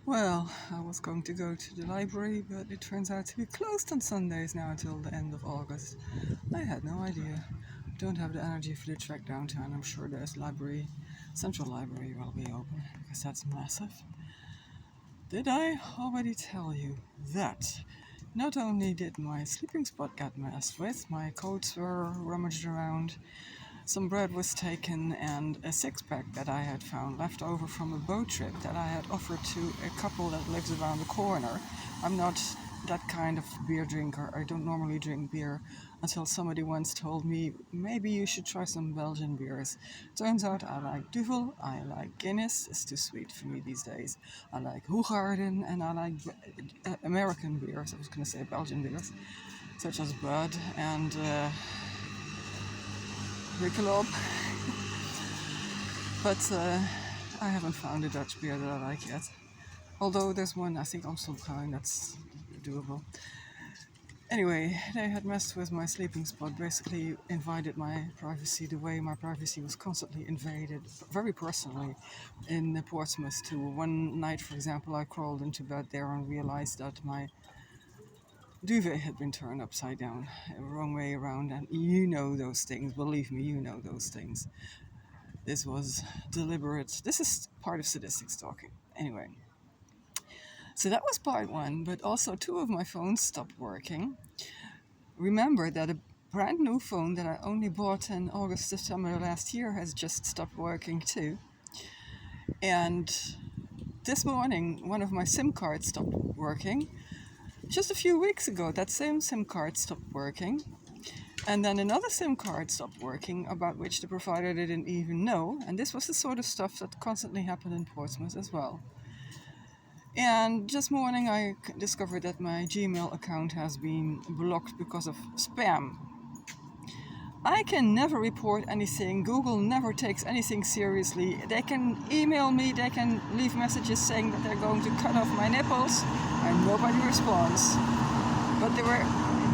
Well, I was going to go to the library, but it turns out to be closed on Sundays now until the end of August. I had no idea. Don't have the energy for the trek downtown. I'm sure there's Central Library will be open because that's massive. Did I already tell you that? Not only did my sleeping spot get messed with, my coats were rummaged around, some bread was taken, and a six-pack that I had found left over from a boat trip that I had offered to a couple that lives around the corner. I'm not that kind of beer drinker. I don't normally drink beer until somebody once told me maybe you should try some Belgian beers. Turns out I like Duvel, I like Guinness, it's too sweet for me these days. I like Hoegaarden, and I like American beers. I was going to say Belgian beers, such as Bud and Michelob. But I haven't found a Dutch beer that I like yet. Although there's one, I think Amstelkruin, that's doable. Anyway, they had messed with my sleeping spot, basically invaded my privacy the way my privacy was constantly invaded, very personally, in Portsmouth too. One night, for example, I crawled into bed there and realized that my duvet had been turned upside down, wrong way around, and you know those things, believe me, you know those things. This was deliberate. This is part of sadistic stalking. Anyway, so that was part one, but also two of my phones stopped working. Remember that a brand new phone that I only bought in August, September last year has just stopped working too. And this morning, one of my SIM cards stopped working. Just a few weeks ago, that same SIM card stopped working. And then another SIM card stopped working, about which the provider didn't even know. And this was the sort of stuff that constantly happened in Portsmouth as well. And this morning I discovered that my Gmail account has been blocked because of spam. I can never report anything. Google never takes anything seriously. They can email me, they can leave messages saying that they're going to cut off my nipples, and nobody responds. But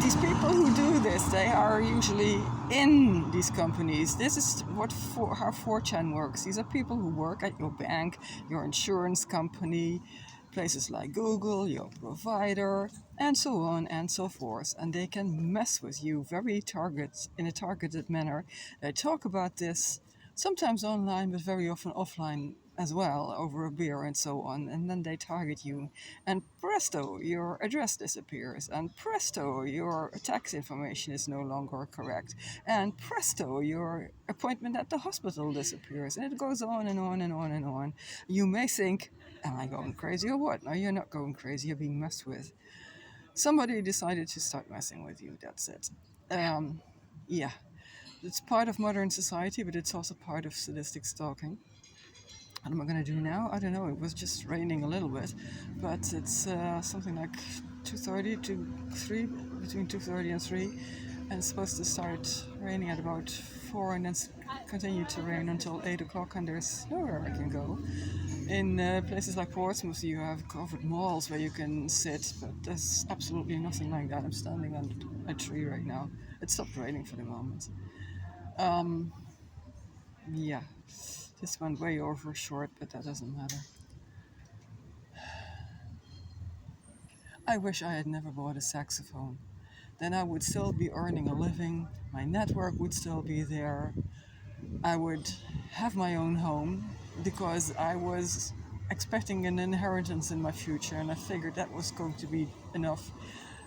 these people who do this, they are usually in these companies. This is how 4chan works. These are people who work at your bank, your insurance company, places like Google, your provider, and so on and so forth. And they can mess with you in a targeted manner. They talk about this sometimes online, but very often offline as well, over a beer and so on, and then they target you, and presto, your address disappears, and presto, your tax information is no longer correct, and presto, your appointment at the hospital disappears, and it goes on and on and on and on. You may think, am I going crazy or what? No, you're not going crazy, you're being messed with. Somebody decided to start messing with you, that's it. Yeah, it's part of modern society, but it's also part of sadistic stalking. What am I going to do now? I don't know. It was just raining a little bit, but it's something like 2:30 to 3, between 2:30 and 3, and it's supposed to start raining at about 4 and then continue to rain until 8 o'clock, and there's nowhere I can go. In places like Portsmouth, you have covered malls where you can sit, but there's absolutely nothing like that. I'm standing under a tree right now. It stopped raining for the moment. Yeah. This went way over short, but that doesn't matter. I wish I had never bought a saxophone. Then I would still be earning a living, my network would still be there, I would have my own home, because I was expecting an inheritance in my future, and I figured that was going to be enough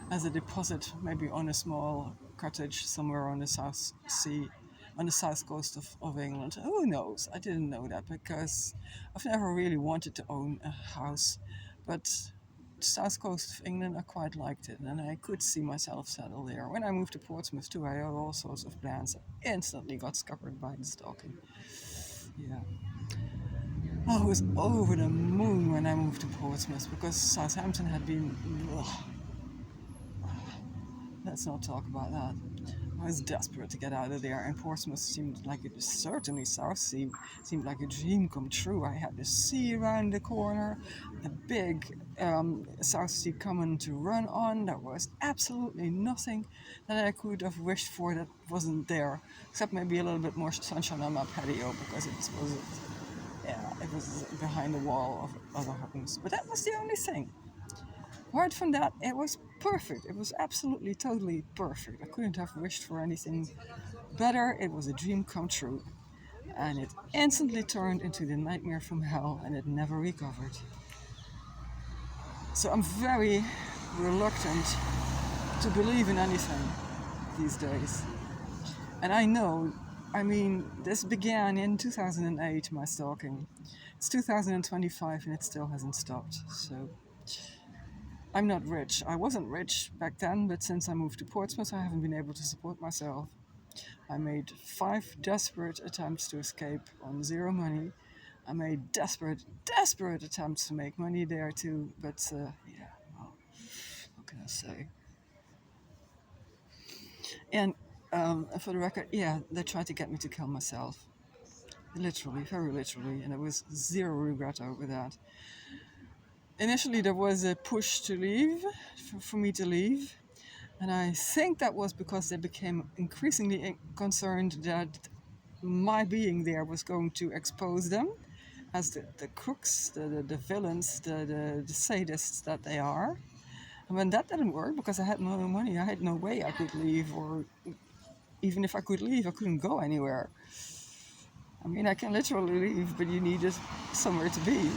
as a deposit, maybe on a small cottage somewhere on the South Sea, on the south coast of England. Who knows? I didn't know that because I've never really wanted to own a house, but the south coast of England, I quite liked it, and I could see myself settle there. When I moved to Portsmouth too, I had all sorts of plans. I instantly got scuppered by the stalking. Yeah. I was over the moon when I moved to Portsmouth because Southampton had been... Ugh. Let's not talk about that. I was desperate to get out of there, and Portsmouth seemed like it was certainly South Sea seemed like a dream come true. I had the sea around the corner, the big South Sea common to run on. There was absolutely nothing that I could have wished for that wasn't there, except maybe a little bit more sunshine on my patio because it was, yeah, it was behind the wall of other homes. But that was the only thing. Apart from that, it was perfect. It was absolutely, totally perfect. I couldn't have wished for anything better. It was a dream come true. And it instantly turned into the nightmare from hell, and it never recovered. So I'm very reluctant to believe in anything these days. And I mean, this began in 2008, my stalking. It's 2025 and it still hasn't stopped. So I'm not rich. I wasn't rich back then, but since I moved to Portsmouth, I haven't been able to support myself. I made 5 desperate attempts to escape on 0 money. I made desperate attempts to make money there too, but yeah, well, what can I say? And for the record, yeah, they tried to get me to kill myself. Literally, very literally, and there was zero regret over that. Initially, there was a push to leave, for me to leave, and I think that was because they became increasingly concerned that my being there was going to expose them as the crooks, the villains, the sadists that they are. And when that didn't work, because I had no money, I had no way I could leave, or even if I could leave, I couldn't go anywhere. I mean, I can literally leave, but you need somewhere to be,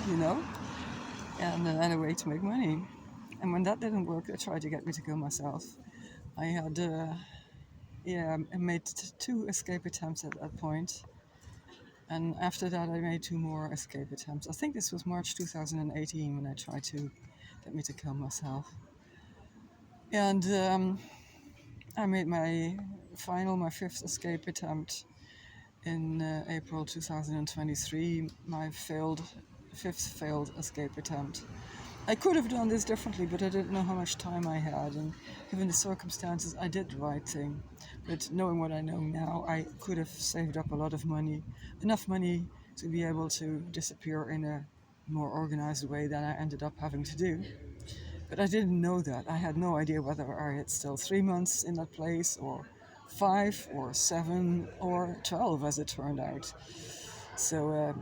and a way to make money. And when that didn't work, they tried to get me to kill myself. I had, I made 2 escape attempts at that point. And after that, I made 2 more escape attempts. I think this was March 2018 when I tried to get me to kill myself. And I made my 5th escape attempt in April 2023, my 5th failed escape attempt. I could have done this differently, but I didn't know how much time I had, and given the circumstances, I did the right thing. But knowing what I know now, I could have saved up a lot of money, enough money to be able to disappear in a more organized way than I ended up having to do. But I didn't know that. I had no idea whether I had still 3 months in that place, or 5, or 7, or 12, as it turned out. So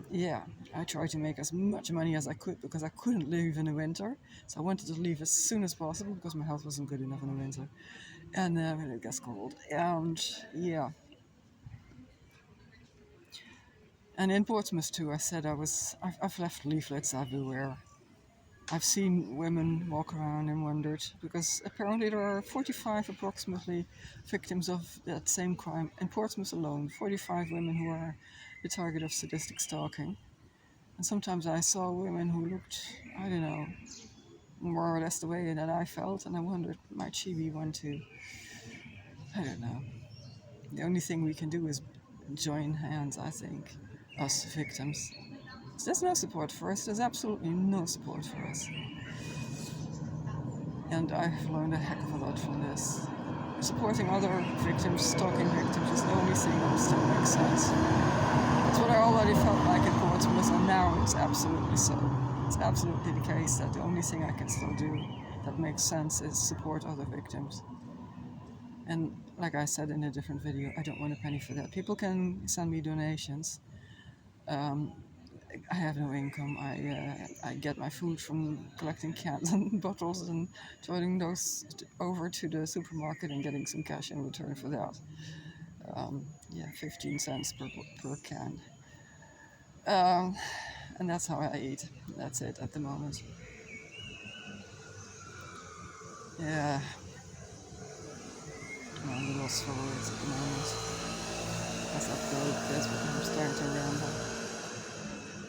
I tried to make as much money as I could because I couldn't leave in the winter. So I wanted to leave as soon as possible because my health wasn't good enough in the winter. And when it gets cold. And yeah. And in Portsmouth too, I said I've left leaflets everywhere. I've seen women walk around and wondered, because apparently there are 45 approximately victims of that same crime in Portsmouth alone. 45 women who are the target of sadistic stalking. And sometimes I saw women who looked, I don't know, more or less the way that I felt, and I wondered, might she be one too? I don't know. The only thing we can do is join hands, I think, us victims. So there's no support for us. There's absolutely no support for us. And I've learned a heck of a lot from this. Supporting other victims, stalking victims, is the only thing that still makes sense. That's what I already felt like in Portsmouth, and now it's absolutely so. It's absolutely the case that the only thing I can still do that makes sense is support other victims. And like I said in a different video, I don't want a penny for that. People can send me donations. I have no income. I get my food from collecting cans and bottles and throwing those over to the supermarket and getting some cash in return for that. 15 cents per can. And that's how I eat. That's it at the moment. Yeah. I'm a lost for words at the moment. That's what I'm starting to ramble.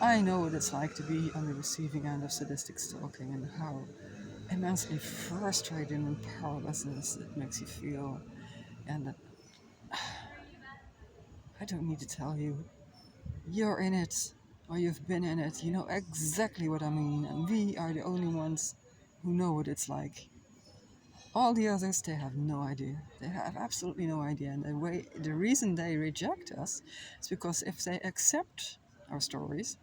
I know what it's like to be on the receiving end of sadistic stalking, and how immensely frustrated and powerlessness it makes you feel. And I don't need to tell you, you're in it, or you've been in it. You know exactly what I mean, and we are the only ones who know what it's like. All the others, they have no idea. They have absolutely no idea. And the reason they reject us is because if they accept our stories,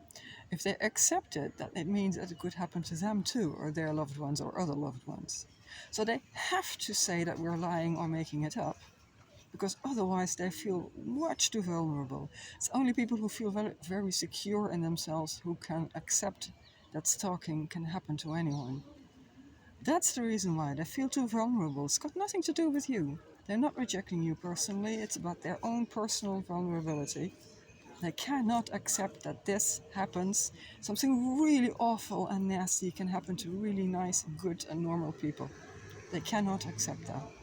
if they accept it, that it means that it could happen to them too, or their loved ones, or other loved ones. So they have to say that we're lying or making it up. because otherwise they feel much too vulnerable. It's only people who feel very, very secure in themselves who can accept that stalking can happen to anyone. That's the reason why they feel too vulnerable. It's got nothing to do with you. They're not rejecting you personally, it's about their own personal vulnerability. They cannot accept that this happens. Something really awful and nasty can happen to really nice, good, and normal people. They cannot accept that.